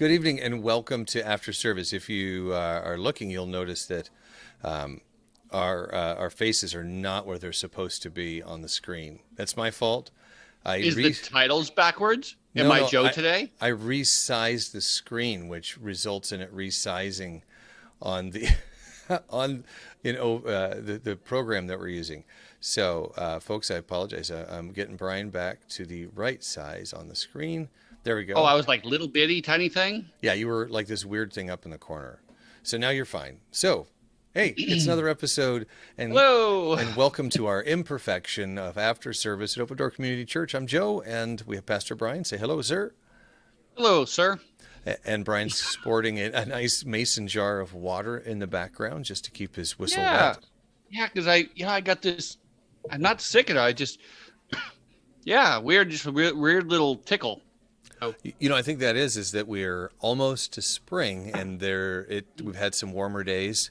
Good evening and welcome to After Service. If you are looking, you'll notice that um, our faces are not where they're supposed to be on the screen. That's my fault. I Is the re titles backwards? Am no I no Joe I today? I resized the screen, which results in it resizing on the on the program that we're using. So, folks, I apologize. I'm getting Brian back to the right size on the screen. There we Oh, go. I was like little bitty tiny thing. Yeah, you were like this weird thing up in the corner. So now you're fine. So, hey, it's another episode and Hello. and welcome to our imperfection of after service at Open Door Community Church. I'm Joe and we have Pastor Brian. Say hello, sir. Hello, sir. And Brian's sporting a nice mason jar of water in the background just to keep his whistle Yeah. wet. Yeah, because I got this. I'm not sick of it. I just, yeah, weird, just a weird little tickle. Oh, I think that is that we're almost to spring and we've had some warmer days.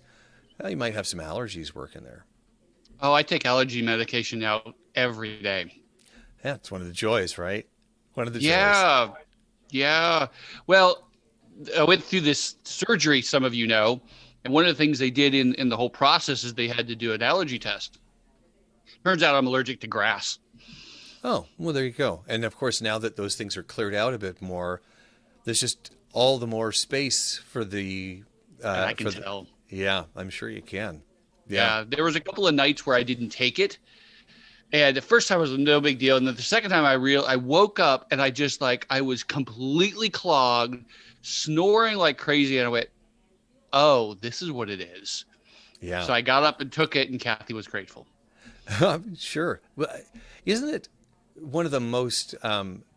You might have some allergies working there. oh, I take allergy medication now every day. Yeah, it's one of the joys, right? One of the joys. Yeah. Yeah. Well, I went through this surgery, some of you know, and one of the things they did in the whole process is they had to do an allergy test. Turns out I'm allergic to grass. Oh, well, there you go. And of course, now that those things are cleared out a bit more, there's just all the more space for the, And I for can the, tell. yeah, I'm sure you can. Yeah. Yeah, there was a couple of nights where I didn't take it, and the first time was no big deal, and then the second time I woke up and I was completely clogged, snoring like crazy, and I went, "Oh, this is what it is." Yeah. So I got up and took it, and Kathy was grateful. Sure. Well, isn't it one of the most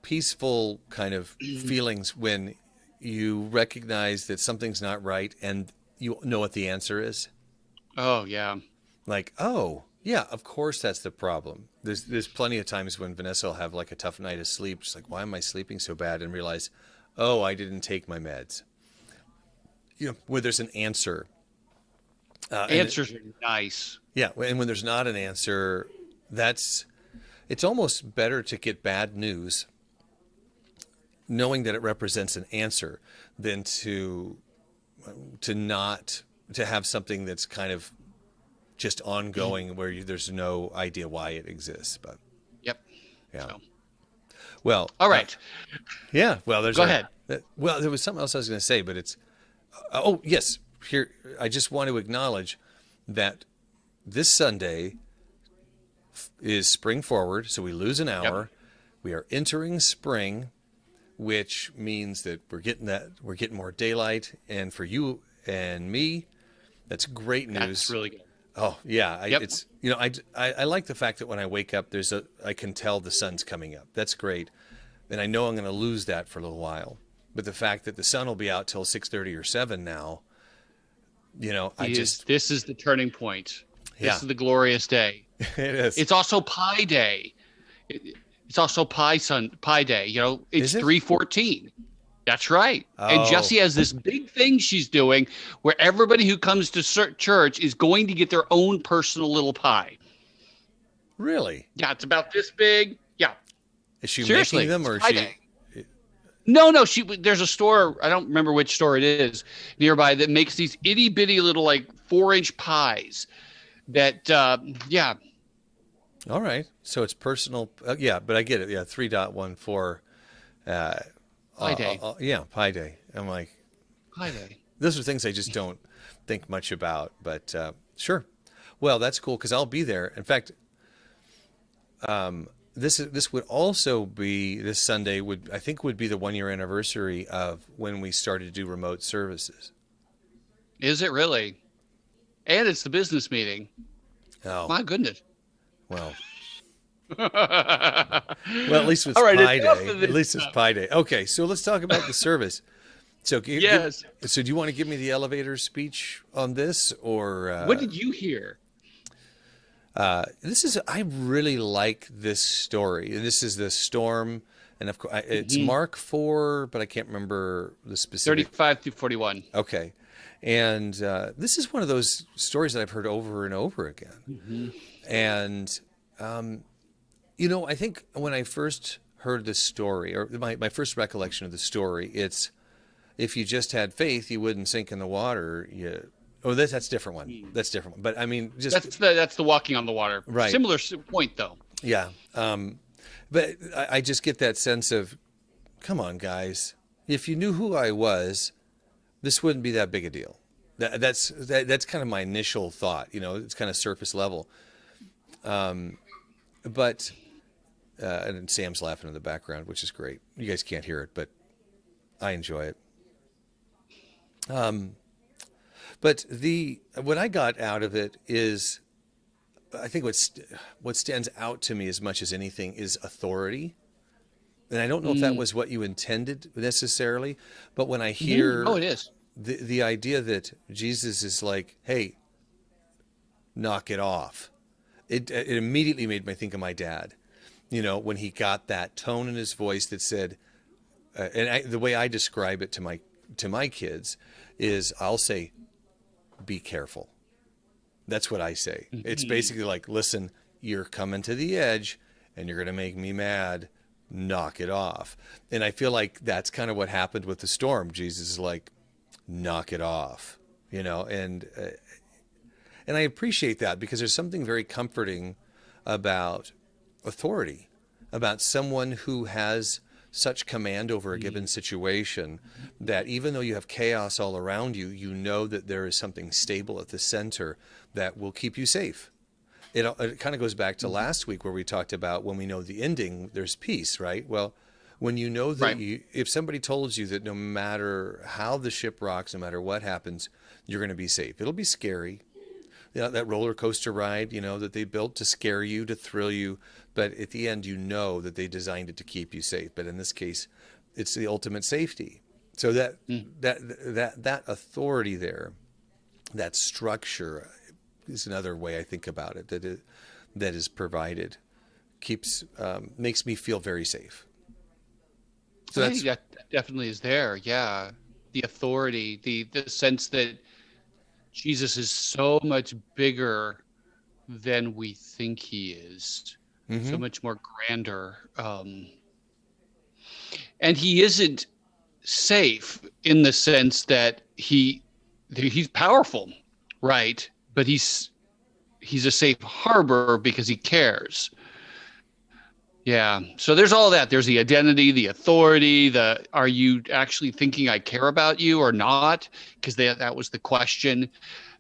peaceful kind of feelings when you recognize that something's not right and you know what the answer is? Oh yeah, Like, oh, yeah, of course that's the problem. There's plenty of times when Vanessa will have like a tough night of sleep. She's like, why am I sleeping so bad? And realize, oh, I didn't take my meds. Where there's an answer. And answers are nice. yeah, and when there's not an answer, that's it's almost better to get bad news knowing that it represents an answer than to not to have something that's kind of just ongoing where there's no idea why it exists. But Yep. yeah, So, well, all right, yeah, well, go ahead. well, there was something else I was going to say, but it's oh yes, here I just want to acknowledge that this Sunday is spring forward, so we lose an Yep, hour. We are entering spring, which means that we're getting more daylight, and for you and me, that's great that's news. really good. Oh yeah, Yep. it's I like the fact that when I wake up, I can tell the sun's coming up. That's great, and I know I'm going to lose that for a little while. But the fact that the sun will be out till 6:30 or 7 now, I just This is the turning point. yeah, This is the glorious day. it is. It's also Pi Day. It's also Pi Day. It's Is it? 314. That's right. And Oh, Jessie has this big thing she's doing where everybody who comes to church is going to get their own personal little pie. really? Yeah, it's about this big. Yeah, Is she making seriously, them it's or is Pi she? Day. No. There's a store. I don't remember which store it is nearby that makes these itty bitty little like 4-inch pies. That yeah, All right. So it's personal. Yeah, but I get it. Yeah, 3.14. Uh, Pi Day. yeah, Pi Day. I'm like, Pi Day. those are things I just don't think much about. But sure. Well, that's cool because I'll be there. In fact, this would also be this Sunday would be the 1 year anniversary of when we started to do remote services. Is it really? And it's the business meeting. Oh, My goodness. well. All Well, at least it's right, Pi enough Day. of At this least it's stuff. Pi Day. Okay, so let's talk about the service. So, Yes. so do you want to give me the elevator speech on this, or What did you hear? this is? I really like this story. This is the storm, and of course, it's Mhm. Mark 4, but I can't remember the specific. 35 through 41. Okay, and this is one of those stories that I've heard over and over again, Hmm. and I think when I first heard this story, or my first recollection of the story, if you just had faith, you wouldn't sink in the water. Oh, that's a different one. That's a different one. But I mean, just that's the walking on the water. Right. Similar point though. Yeah. But I just get that sense of, come on, guys. If you knew who I was, this wouldn't be that big a deal. That's kind of my initial thought. It's kind of surface level. But and Sam's laughing in the background, which is great. You guys can't hear it, but I enjoy it. But what I got out of it is, I think what stands out to me as much as anything is authority. And I don't know if that was what you intended necessarily, but when I hear it is the idea that Jesus is like, hey, knock it off. It immediately made me think of my dad, when he got that tone in his voice that said, the way I describe it to my kids is, I'll say, be careful. That's what I say. It's basically like, listen, you're coming to the edge and you're going to make me mad. Knock it off. And I feel like that's kind of what happened with the storm. Jesus is like, knock it off, and I appreciate that, because there's something very comforting about authority, about someone who has such command over a given situation that even though you have chaos all around you, you know that there is something stable at the center that will keep you safe. It kind of goes back to last week where we talked about, when we know the ending, there's peace, right? Well, when you know that if somebody told you that no matter how the ship rocks, no matter what happens, you're going to be safe. It'll be scary. That roller coaster ride, that they built to scare you, to thrill you. But at the end, that they designed it to keep you safe. But in this case, it's the ultimate safety. So that authority there, that structure, is another way I think about it. That is provided, makes me feel very safe. So I think that definitely is there. Yeah, the authority, the sense that Jesus is so much bigger than we think he is, so much more grander. And he isn't safe in the sense that he's powerful, right? But he's a safe harbor because he cares. Yeah. So there's all that. There's the identity, the authority, are you actually thinking I care about you or not? Because that was the question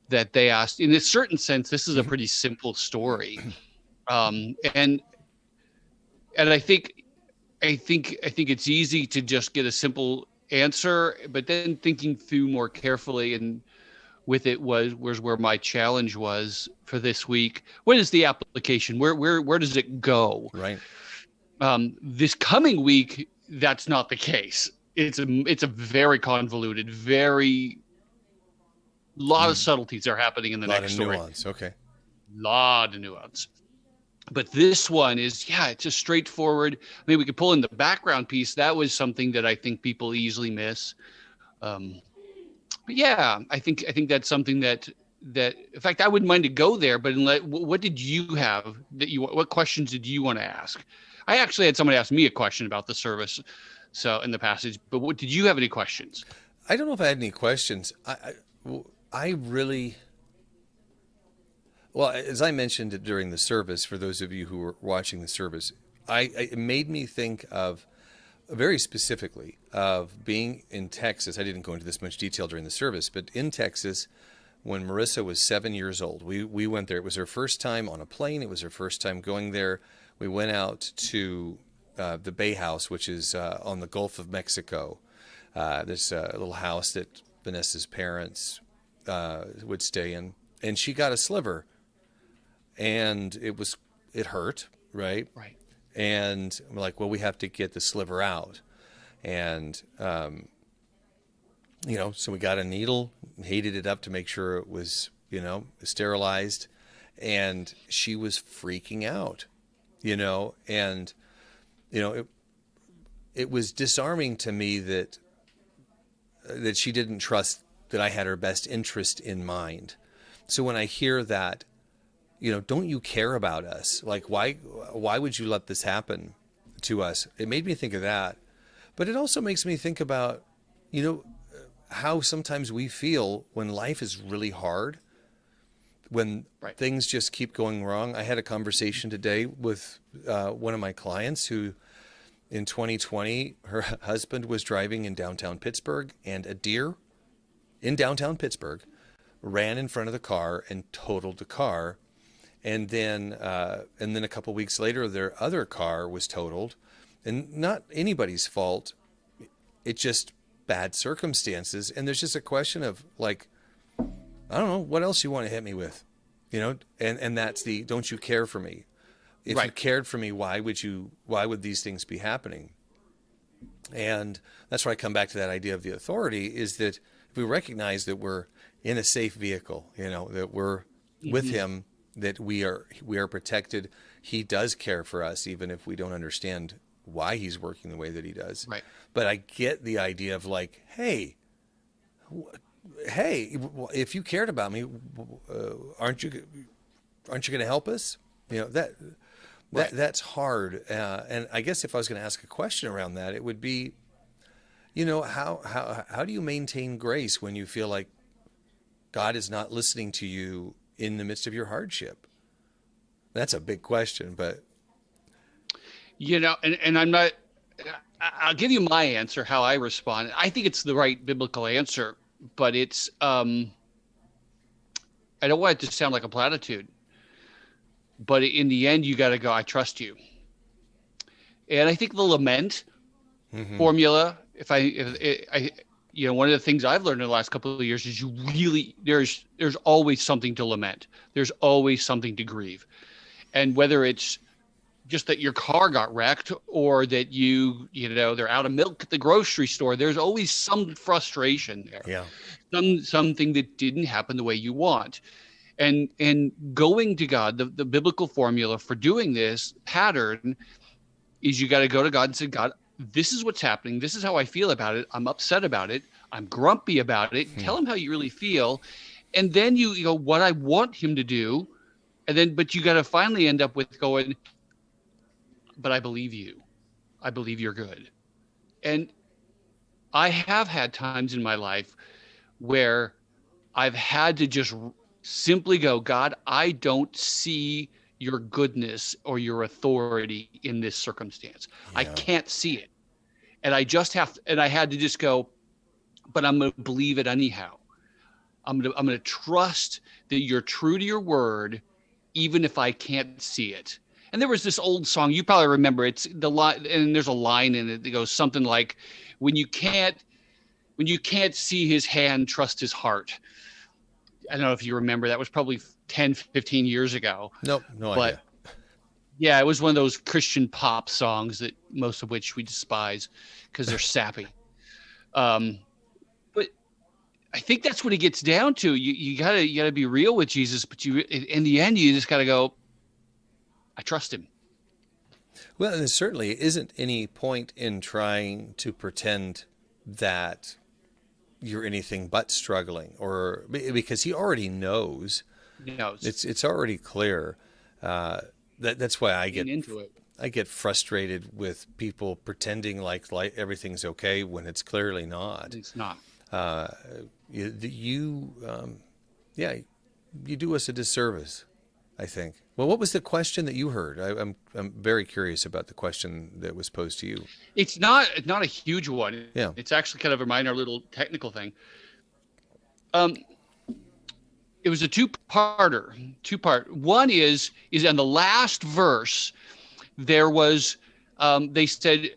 that they asked. In a certain sense, this is a pretty simple story. And I think it's easy to just get a simple answer, but then thinking through more carefully and with it was where my challenge was for this week. What is the application? Where does it go? Right. This coming week, that's not the case. It's a very convoluted, lot of subtleties are happening in the next story. Lot of nuance. Okay. Lot of nuance. But this one is, it's just straightforward. I mean, we could pull in the background piece. That was something that I think people easily miss. But yeah, I think that's something that in fact, I wouldn't mind to go there, but what did you have what questions did you want to ask? I actually had somebody ask me a question about the service, so in the passage, but did you have any questions? I don't know if I had any questions. I really, well, as I mentioned it during the service, for those of you who were watching the service, it made me think of, very specifically, of being in Texas. I didn't go into this much detail during the service, but in Texas, when Marissa was 7 years old, we went there. It was her first time on a plane. It was her first time going there. We went out to the Bay House, which is on the Gulf of Mexico. There's a little house that Vanessa's parents would stay in, and she got a sliver, and it hurt, right? Right. And we're like, well, we have to get the sliver out, and so we got a needle, heated it up to make sure it was sterilized, and she was freaking out. And it was disarming to me that she didn't trust that I had her best interest in mind. So when I hear that, don't you care about us? Like, why would you let this happen to us? It made me think of that, but it also makes me think about, how sometimes we feel when life is really hard, when Right. things just keep going wrong. I had a conversation today with one of my clients who in 2020, her husband was driving in downtown Pittsburgh, and a deer in downtown Pittsburgh ran in front of the car and totaled the car. And then a couple weeks later, their other car was totaled, and not anybody's fault. It's just bad circumstances. And there's just a question of like, I don't know, what else you want to hit me with, and that's the, don't you care for me? If you Right. cared for me, why would these things be happening? And that's where I come back to that idea of the authority, is that if we recognize that we're in a safe vehicle, that we're with him, that we are protected. He does care for us, even if we don't understand why he's working the way that he does. Right. But I get the idea of like, hey, if you cared about me, aren't you going to help us? Right. That's hard. And I guess if I was going to ask a question around that, it would be, how do you maintain grace when you feel like God is not listening to you in the midst of your hardship? That's a big question, but And I'm not, I'll give you my answer, how I respond. I think it's the right biblical answer, but it's, I don't want it to sound like a platitude, but in the end, you got to go, I trust you. And I think the lament formula, one of the things I've learned in the last couple of years is there's always something to lament. There's always something to grieve. And whether it's just that your car got wrecked, or that they're out of milk at the grocery store, there's always some frustration there. yeah, Something that didn't happen the way you want. And going to God, the biblical formula for doing this pattern is you got to go to God and say, God, this is what's happening. This is how I feel about it. I'm upset about it. I'm grumpy about it. Tell him how you really feel. And then you go, what I want him to do. And then, but you got to finally end up with going, but I believe you. I believe you're good. And I have had times in my life where I've had to just simply go, God, I don't see your goodness or your authority in this circumstance. Yeah. I can't see it. And I had to just go, but I'm going to believe it anyhow. I'm going to trust that you're true to your word, even if I can't see it. And there was this old song, you probably remember, it's the line, and there's a line in it that goes something like, when you can't see his hand, trust his heart. I don't know if you remember, that was probably 10, 15 years ago. no idea. Yeah, it was one of those Christian pop songs that most of which we despise because they're sappy. But I think that's what it gets down to. You gotta be real with Jesus, but in the end, you just gotta go, I trust him. Well, and there certainly isn't any point in trying to pretend that you're anything but struggling, or because he already knows. He knows. It's already clear. That's why I Getting into it. get frustrated with people pretending like everything's okay when it's clearly not. It's not. You do us a disservice, I think. Well, what was the question that you heard? I'm very curious about the question that was posed to you. It's not a huge one. Yeah. It's actually kind of a minor little technical thing. It was a two-part. One is in the last verse, there was, they said,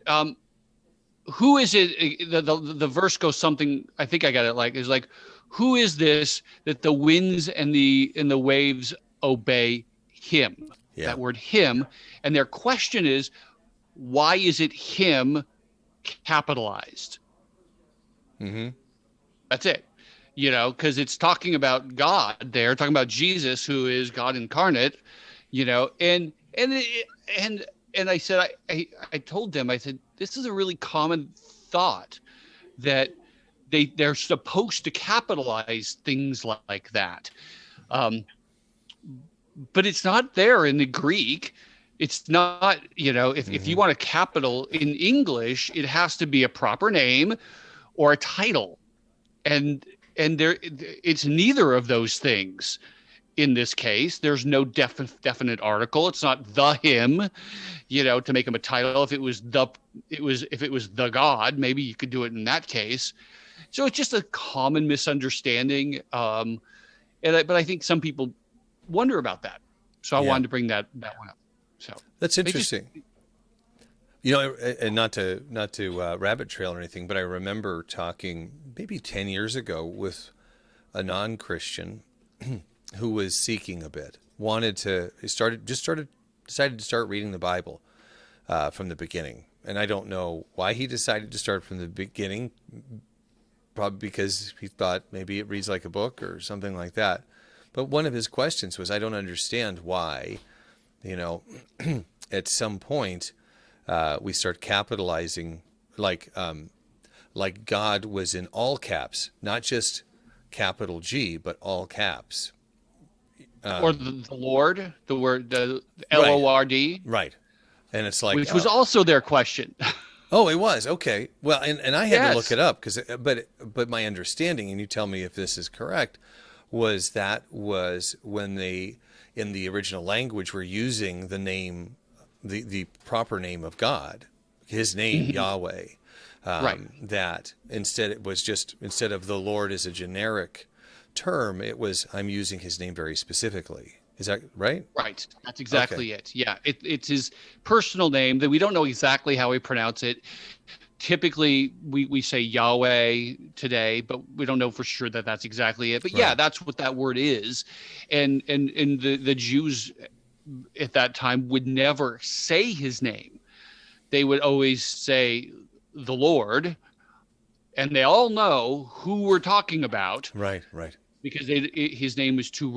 who is it? The verse goes something, I think I got it is like, who is this that the winds and the waves obey him? Yeah. That word him. And their question is, why is it him capitalized? Mm-hmm. That's it. Because it's talking about God there, talking about Jesus, who is God incarnate, and I said, I told them, I said, this is a really common thought that they're supposed to capitalize things like that. But it's not there in the Greek. It's not, if you want a capital in English, it has to be a proper name or a title. and there it's neither of those things. In this case, there's no definite article. It's not the him, to make him a title. If it was the God, maybe you could do it in that case. So it's just a common misunderstanding. But I think some people wonder about that. So I wanted to bring that one up. So that's interesting. And not to rabbit trail or anything, but I remember talking maybe 10 years ago with a non-Christian who was seeking a bit, decided to start reading the Bible from the beginning. And I don't know why he decided to start from the beginning, probably because he thought maybe it reads like a book or something like that. But one of his questions was, I don't understand why, at some point we start capitalizing like God was in all caps, not just capital G, but all caps. Or the Lord, the word, the Lord. Right. And it's like, which was also their question. Oh, it was. Okay. Well, and I had to look Yes. it up but my understanding, and you tell me if this is correct, was when they, in the original language, were using the name, the proper name of God, his name, Yahweh. Right. That instead of the Lord as a generic term, it was, I'm using his name very specifically. Is that right? Right. That's exactly it. Yeah. It's his personal name that we don't know exactly how we pronounce it. Typically, we say Yahweh today, but we don't know for sure that that's exactly it. But yeah, Right. that's what that word is. And the Jews at that time would never say his name. They would always say the Lord, and they all know who we're talking about Right. Right. because his name is too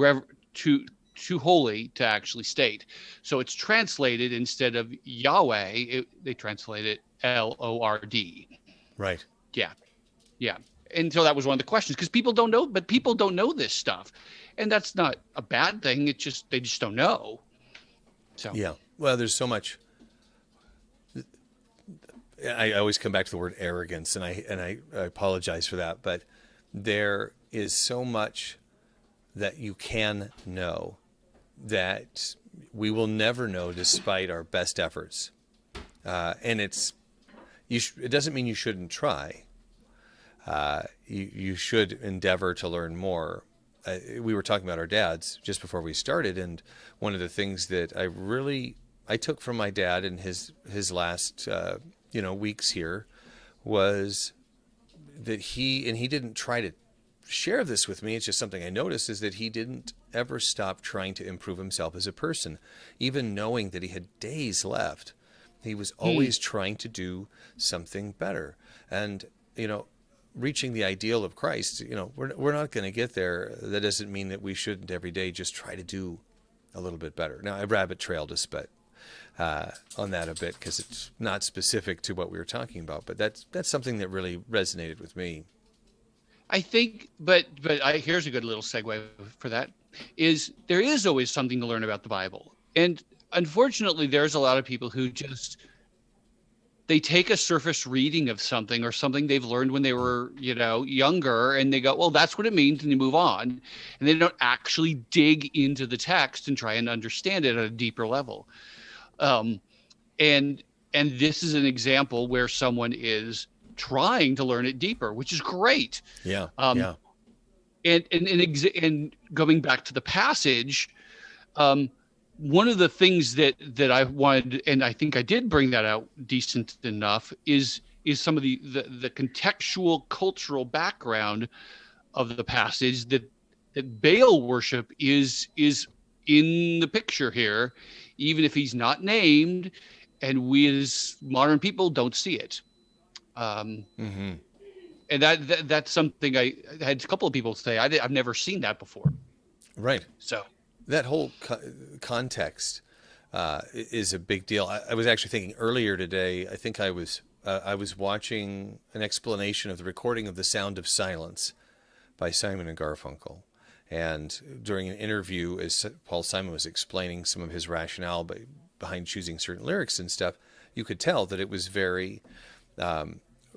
holy to actually state. So it's translated, instead of Yahweh, they translate it Lord. Right. Yeah. Yeah. And so that was one of the questions, because people don't know this stuff. And that's not a bad thing. It's just, they just don't know. So Yeah. Well, there's so much. I always come back to the word arrogance, and I apologize for that, but there is so much that you can know that we will never know despite our best efforts. And it doesn't mean you shouldn't try. You should endeavor to learn more. We were talking about our dads just before we started, and one of the things that I took from my dad in his last weeks here was that he didn't try to share this with me. It's just something I noticed, is that he didn't ever stop trying to improve himself as a person, even knowing that he had days left. He was always trying to do something better. And reaching the ideal of Christ, we're not going to get there. That doesn't mean that we shouldn't every day just try to do a little bit better. Now, I rabbit trailed us, but on that a bit, because it's not specific to what we were talking about. But that's something that really resonated with me. I think, but here's a good little segue for that, is there is always something to learn about the Bible. And unfortunately, there's a lot of people who they take a surface reading of something, or something they've learned when they were, younger, and they go, well, that's what it means, and they move on. And they don't actually dig into the text and try and understand it at a deeper level. And this is an example where someone is trying to learn it deeper, which is great. Yeah. Yeah. And going back to the passage, one of the things that I wanted, and I think I did bring that out decent enough, is some of the contextual cultural background of the passage, that Baal worship is in the picture here, even if he's not named, and we as modern people don't see it. And that's something I had a couple of people say, I've never seen that before. Right. So that whole context is a big deal. I was actually thinking earlier today, I think I was watching an explanation of the recording of The Sound of Silence by Simon and Garfunkel. And during an interview, as Paul Simon was explaining some of his rationale behind choosing certain lyrics and stuff, you could tell that it was very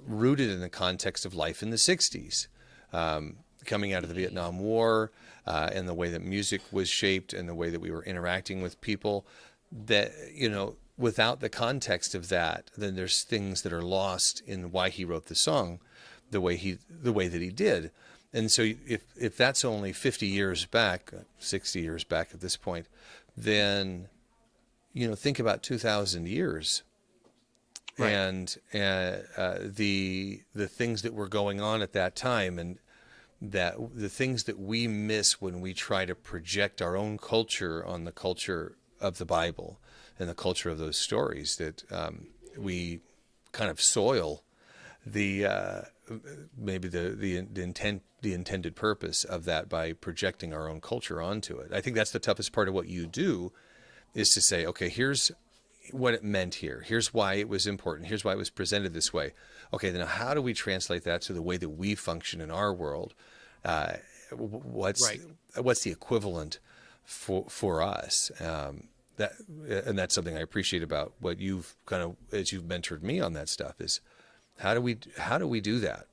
rooted in the context of life in the 60s. coming out of the Vietnam War, and the way that music was shaped and the way that we were interacting with people, that, without the context of that, then there's things that are lost in why he wrote the song the way that he did. And so if that's only 50 years back, 60 years back at this point, then, think about 2,000 years. Right. And the things that were going on at that time, and that the things that we miss when we try to project our own culture on the culture of the Bible and the culture of those stories, that we kind of soil the maybe the intended purpose of that by projecting our own culture onto it. I think that's the toughest part of what you do, is to say, okay, here's what it meant here. Here's why it was important. Here's why it was presented this way. Okay, then how do we translate that to the way that we function in our world? What's the equivalent for us? And that's something I appreciate about what you've kind of, as you've mentored me on that stuff, is how do we do that?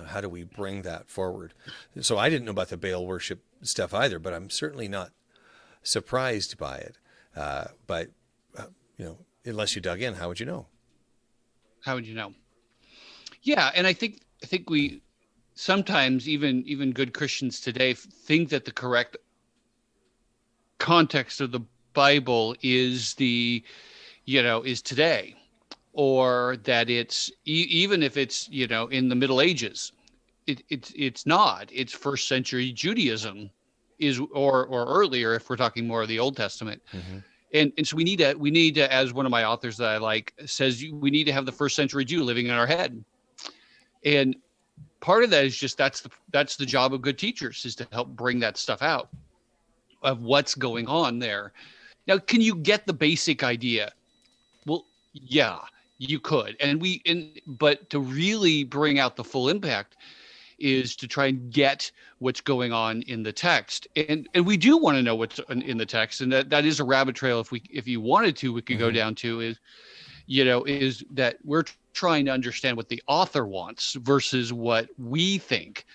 How do we bring that forward? So I didn't know about the Baal worship stuff either, but I'm certainly not surprised by it. But unless you dug in, how would you know? How would you know? Yeah, and I think we sometimes, even good Christians today, think that the correct context of the Bible is is today, or that it's even if it's in the Middle Ages, it's not. It's first century Judaism or earlier, if we're talking more of the Old Testament. Mm-hmm. And so we need to, as one of my authors that I like says, we need to have the first century Jew living in our head. And part of that is just that's the job of good teachers, is to help bring that stuff out of what's going on there. Now, can you get the basic idea? Well, yeah, you could. But to really bring out the full impact is to try and get what's going on in the text. And we do want to know what's in the text. And that is a rabbit trail. If you wanted to, we could go down to is that we're trying to understand what the author wants versus what we think.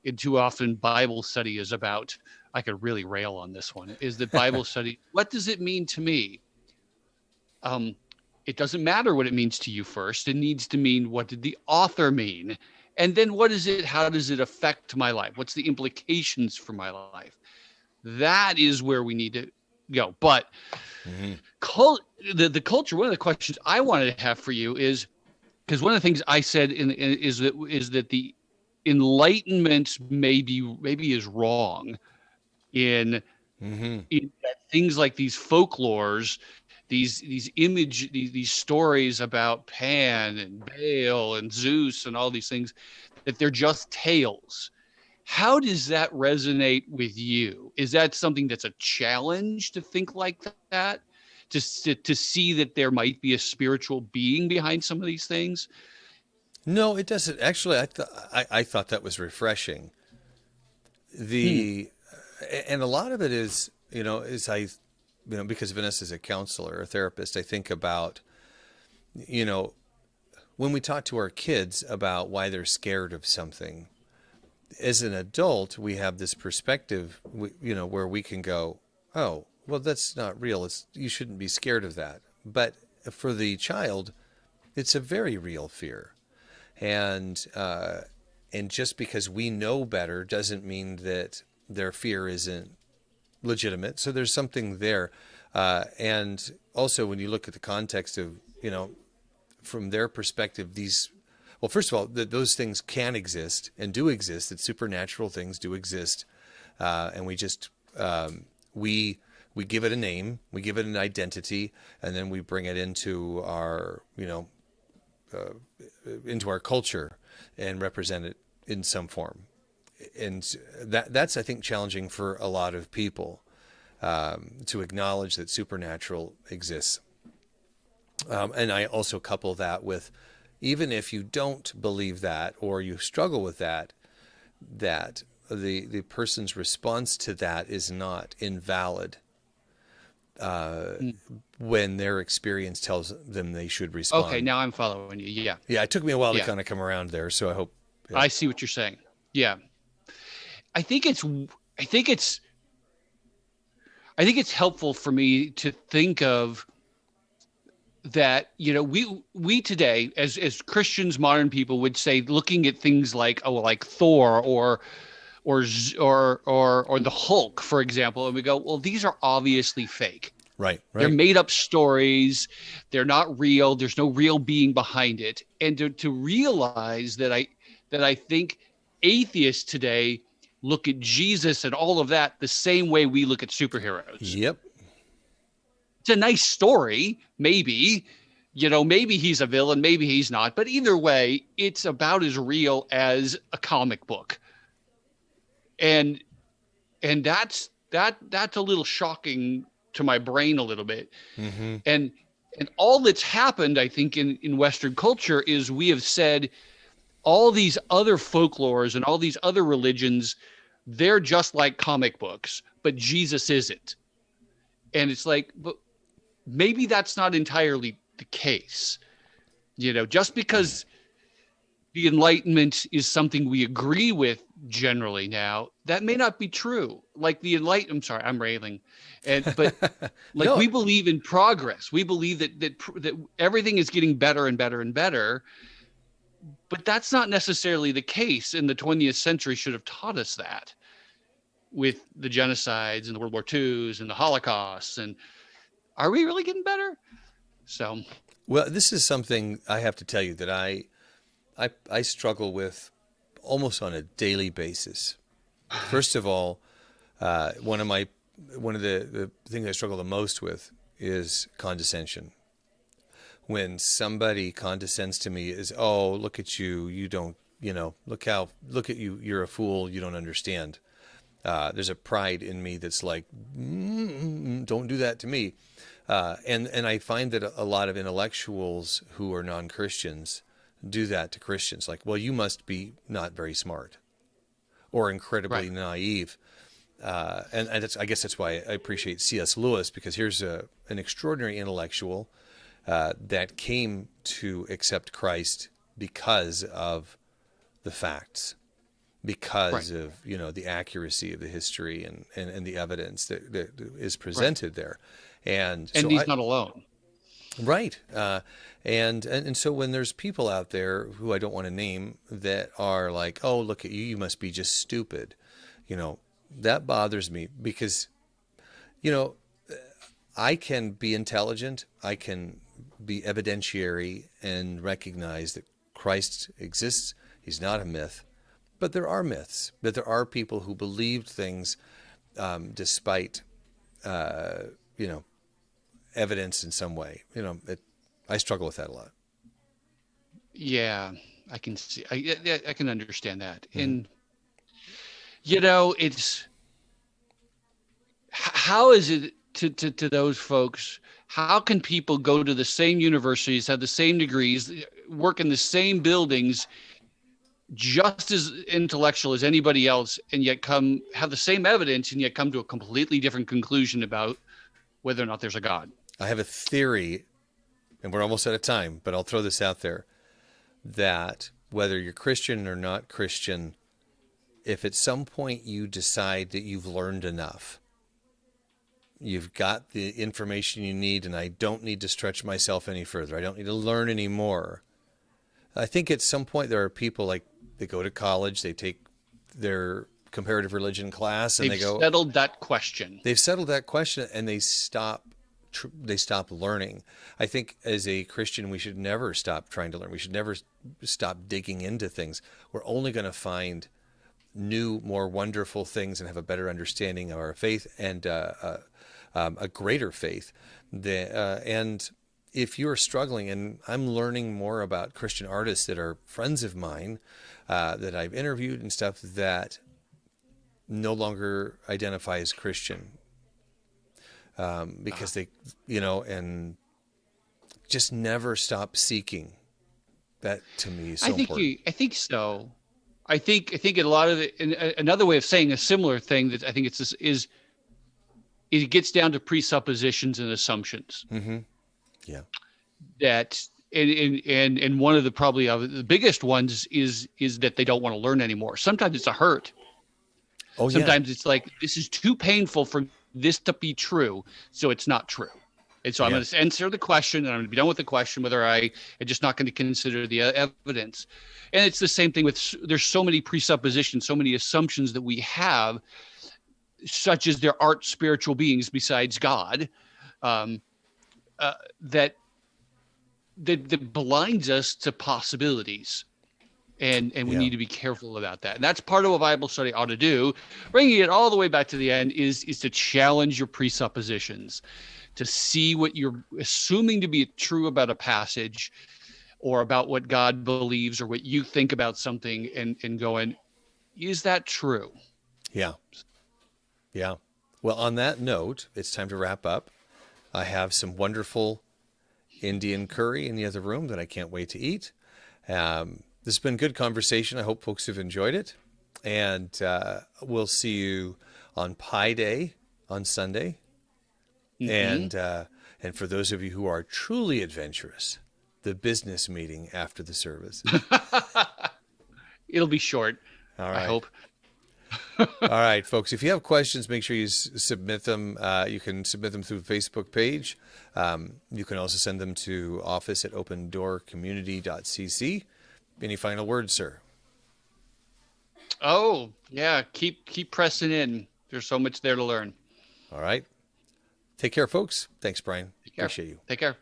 And too often Bible study is about, I could really rail on this one, is that Bible study, what does it mean to me? It doesn't matter what it means to you first. It needs to mean, what did the author mean? And then how does it affect my life? What's the implications for my life? That is where we need to go. But the culture, one of the questions I wanted to have for you is, because one of the things I said is that the Enlightenment maybe is wrong in that things like these folklores, these stories about Pan and Baal and Zeus and all these things, that they're just tales. How does that resonate with you? Is that something that's a challenge to think like that? To see that there might be a spiritual being behind some of these things? No, it doesn't. Actually, I thought that was refreshing. And a lot of it is, because Vanessa's a counselor, a therapist, I think about, when we talk to our kids about why they're scared of something, as an adult, we have this perspective, where we can go, oh, well, that's not real. You shouldn't be scared of that. But for the child, it's a very real fear. And just because we know better doesn't mean that their fear isn't legitimate. So there's something there. And also, when you look at the context of, from their perspective, first of all, those things can exist and do exist, that supernatural things do exist. And we just, we give it a name, we give it an identity, and then we bring it into our, into our culture and represent it in some form. And that's, I think, challenging for a lot of people, to acknowledge that supernatural exists. And I also couple that with, even if you don't believe that, or you struggle with that the person's response to that is not invalid, when their experience tells them they should respond. Okay, now I'm following you. Yeah. Yeah, it took me a while to kind of come around there, so I hope. I see what you're saying. Yeah. I think it's I think it's I think it's helpful for me to think of that, we today as Christians, modern people would say, looking at things like, like Thor or the Hulk, for example, and we go, well, these are obviously fake. Right, They're right. made up stories. They're not real. There's no real being behind it. And to realize that I think atheists today look at Jesus and all of that the same way we look at superheroes. Yep. It's a nice story, maybe. Maybe he's a villain, maybe he's not. But either way, it's about as real as a comic book. And that's a little shocking to my brain a little bit. Mm-hmm. And all that's happened, I think, in Western culture is we have said all these other folklores and all these other religions, they're just like comic books, but Jesus isn't. And it's like, but maybe that's not entirely the case. Just because the Enlightenment is something we agree with generally now, that may not be true. Like the Enlightenment, I'm sorry, I'm railing. But like No. we believe in progress. We believe that everything is getting better and better and better. But that's not necessarily the case. And the 20th century should have taught us that, with the genocides and the World War IIs and the Holocaust. And are we really getting better? So, Well, this is something I have to tell you that I struggle with almost on a daily basis. First of all, one of the things I struggle the most with is condescension. When somebody condescends to me, is, oh, look at you, you don't, look at you, you're a fool, you don't understand. There's a pride in me that's like, don't do that to me. And I find that a lot of intellectuals who are non-Christians do that to Christians. Like, well, you must be not very smart or incredibly right. naive. And I guess that's why I appreciate C.S. Lewis, because here's an extraordinary intellectual that came to accept Christ because of the facts, because Right. of the accuracy of the history and the evidence that is presented there. And so he's not alone. right. And so when there's people out there who I don't want to name that are like, oh, look at you, you must be just stupid, that bothers me, because, I can be intelligent, I can be evidentiary and recognize that Christ exists. He's not a myth, but there are myths, that there are people who believed things despite, evidence in some way. I struggle with that a lot. Yeah, I can see. I can understand that. Mm-hmm. And it's how is it to those folks? How can people go to the same universities, have the same degrees, work in the same buildings, just as intellectual as anybody else, and yet have the same evidence and yet come to a completely different conclusion about whether or not there's a God? I have a theory, and we're almost out of time, but I'll throw this out there, that whether you're Christian or not Christian, if at some point you decide that you've learned enough, you've got the information you need, and I don't need to stretch myself any further, I don't need to learn any more. I think at some point there are people, like, they go to college, they take their comparative religion class, and They've settled that question. They've settled that question, and they stop learning. I think as a Christian, we should never stop trying to learn. We should never stop digging into things. We're only going to find new, more wonderful things and have a better understanding of our faith and a greater faith. And if you're struggling, and I'm learning more about Christian artists that are friends of mine that I've interviewed and stuff that no longer identify as Christian, because they, and just never stop seeking. That to me is so important. I think so. I think a lot of it, and another way of saying a similar thing that I think it's this is it gets down to presuppositions and assumptions. Mm-hmm. Yeah. That and one of the probably the biggest ones is that they don't want to learn anymore. Sometimes it's a hurt. Oh, yeah. Sometimes it's like, this is too painful for this to be true, so it's not true. And so I'm Yeah. going to answer the question, and I'm going to be done with the question, whether I am just not going to consider the evidence. And it's the same thing with, there's so many presuppositions, so many assumptions that we have, such as there aren't spiritual beings besides God, that blinds us to possibilities. And we Yeah. need to be careful about that. And that's part of what Bible study ought to do. Bringing it all the way back to the end is to challenge your presuppositions, to see what you're assuming to be true about a passage or about what God believes or what you think about something, and going, is that true? Yeah. Yeah. Well, on that note, it's time to wrap up. I have some wonderful Indian curry in the other room that I can't wait to eat. This has been good conversation. I hope folks have enjoyed it. And we'll see you on Pi Day on Sunday. Mm-hmm. And for those of you who are truly adventurous, the business meeting after the service. It'll be short, All right. I hope. All right, folks. If you have questions, make sure you submit them. You can submit them through the Facebook page. You can also send them to office@opendoorcommunity.cc. Any final words, sir? Oh, yeah. Keep pressing in. There's so much there to learn. All right. Take care, folks. Thanks, Brian. Take care. Appreciate you. Take care.